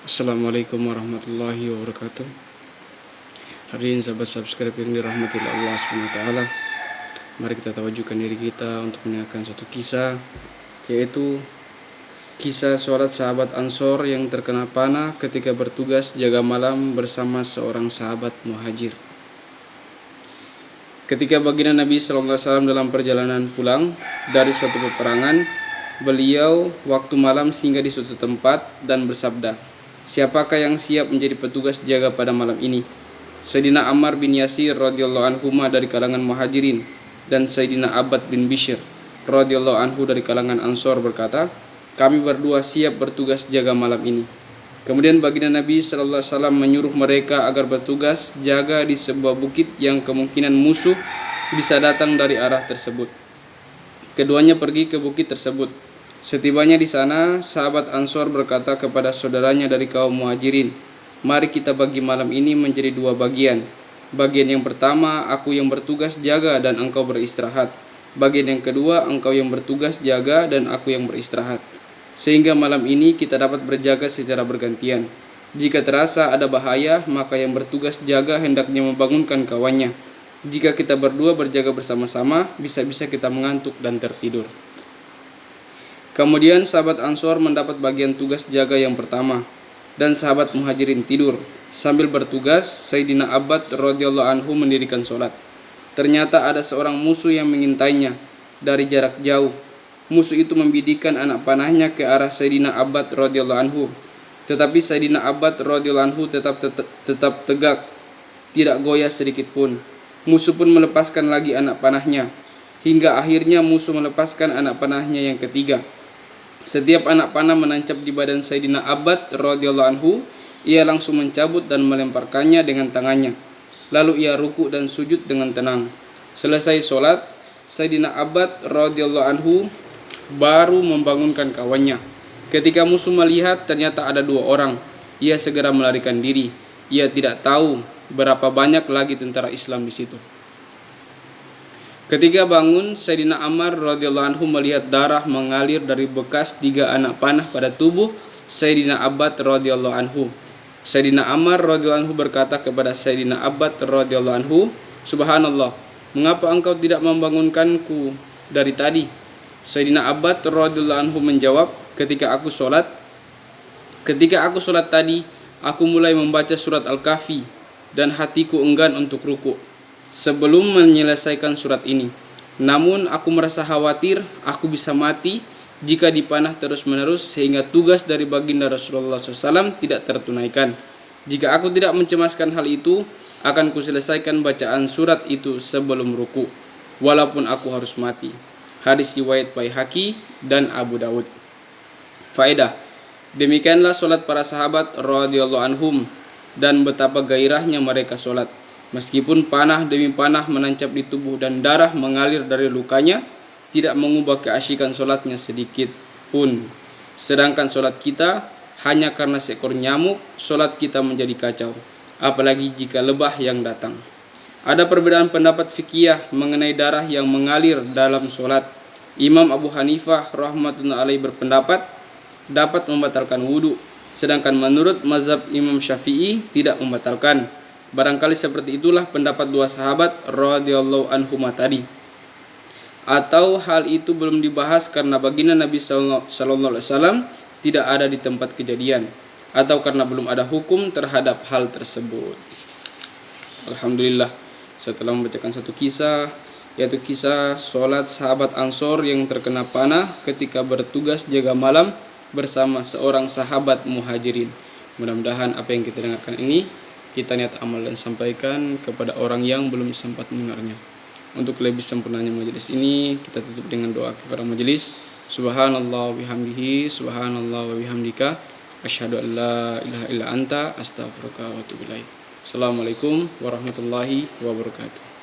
Assalamualaikum warahmatullahi wabarakatuh. Hari ini sahabat subscribe yang dirahmati Allah SWT, mari kita tawajukan diri kita untuk mendengarkan satu kisah, yaitu kisah sholat sahabat Ansor yang terkena panah ketika bertugas jaga malam bersama seorang sahabat muhajir. Ketika baginda Nabi SAW dalam perjalanan pulang dari suatu peperangan, beliau waktu malam singgah di suatu tempat dan bersabda, "Siapakah yang siap menjadi petugas jaga pada malam ini?" Sayyidina Ammar bin Yasir radhiyallahu anhu dari kalangan Muhajirin dan Sayyidina Abbad bin Bishr radhiyallahu anhu dari kalangan Ansor berkata, "Kami berdua siap bertugas jaga malam ini." Kemudian baginda Nabi sallallahu alaihi wasallam menyuruh mereka agar bertugas jaga di sebuah bukit yang kemungkinan musuh bisa datang dari arah tersebut. Keduanya pergi ke bukit tersebut. Setibanya di sana, sahabat Ansor berkata kepada saudaranya dari kaum Muhajirin, "Mari kita bagi malam ini menjadi dua bagian. Bagian yang pertama, aku yang bertugas jaga dan engkau beristirahat. Bagian yang kedua, engkau yang bertugas jaga dan aku yang beristirahat. Sehingga malam ini kita dapat berjaga secara bergantian. Jika terasa ada bahaya, maka yang bertugas jaga hendaknya membangunkan kawannya. Jika kita berdua berjaga bersama-sama, bisa-bisa kita mengantuk dan tertidur." Kemudian sahabat Ansor mendapat bagian tugas jaga yang pertama, dan sahabat Muhajirin tidur. Sambil bertugas, Sayyidina Abbad radhiyallahu anhu mendirikan sholat. Ternyata ada seorang musuh yang mengintainya dari jarak jauh. Musuh itu membidikkan anak panahnya ke arah Sayyidina Abbad radhiyallahu anhu. Tetapi Sayyidina Abbad radhiyallahu anhu tetap tegak, tidak goyah sedikit pun. Musuh pun melepaskan lagi anak panahnya, hingga akhirnya musuh melepaskan anak panahnya yang ketiga. Setiap anak panah menancap di badan Sayyidina Abbad radhiyallahu anhu, ia langsung mencabut dan melemparkannya dengan tangannya. Lalu ia ruku dan sujud dengan tenang. Selesai sholat, Sayyidina Abbad radhiyallahu anhu baru membangunkan kawannya. Ketika musuh melihat ternyata ada dua orang, ia segera melarikan diri. Ia tidak tahu berapa banyak lagi tentara Islam di situ. Ketika bangun, Sayyidina Ammar radhiyallahu anhu melihat darah mengalir dari bekas 3 anak panah pada tubuh Sayyidina Abbad radhiyallahu anhu. Sayyidina Ammar radhiyallahu anhu berkata kepada Sayyidina Abbad radhiyallahu anhu, "Subhanallah, mengapa engkau tidak membangunkanku dari tadi?" Sayyidina Abbad radhiyallahu anhu menjawab, Ketika aku sholat tadi, aku mulai membaca surat Al-Kahfi dan hatiku enggan untuk ruku sebelum menyelesaikan surat ini. Namun aku merasa khawatir aku bisa mati jika dipanah terus-menerus sehingga tugas dari baginda Rasulullah SAW tidak tertunaikan. Jika aku tidak mencemaskan hal itu, akan kuselesaikan bacaan surat itu sebelum ruku, walaupun aku harus mati. Hadis riwayat Baihaqi dan Abu Daud. Faedah: demikianlah solat para sahabat radhiyallahu anhum dan betapa gairahnya mereka solat. Meskipun panah demi panah menancap di tubuh dan darah mengalir dari lukanya, tidak mengubah keasyikan solatnya sedikit pun. Sedangkan solat kita hanya karena seekor nyamuk, solat kita menjadi kacau, apalagi jika lebah yang datang. Ada perbedaan pendapat fikih mengenai darah yang mengalir dalam solat. Imam Abu Hanifah rahmatullahi alaihi berpendapat dapat membatalkan wudu, sedangkan menurut mazhab Imam Syafi'i tidak membatalkan. Barangkali seperti itulah pendapat dua sahabat radhiyallahu anhuma tadi. Atau hal itu belum dibahas karena baginda Nabi sallallahu alaihi wasallam tidak ada di tempat kejadian, atau karena belum ada hukum terhadap hal tersebut. Alhamdulillah, setelah membacakan satu kisah, yaitu kisah sholat sahabat Ansor yang terkena panah ketika bertugas jaga malam bersama seorang sahabat Muhajirin. Mudah-mudahan apa yang kita dengarkan ini kita niat amal dan sampaikan kepada orang yang belum sempat mendengarnya. Untuk lebih sempurnanya majelis ini, kita tutup dengan doa kepada majelis. Subhanallah wa bihamdihi, subhanallah wa bihamdika, asyhadu an la ilaha illa anta, astaghfiruka wa atubu ilaik. Assalamualaikum warahmatullahi wabarakatuh.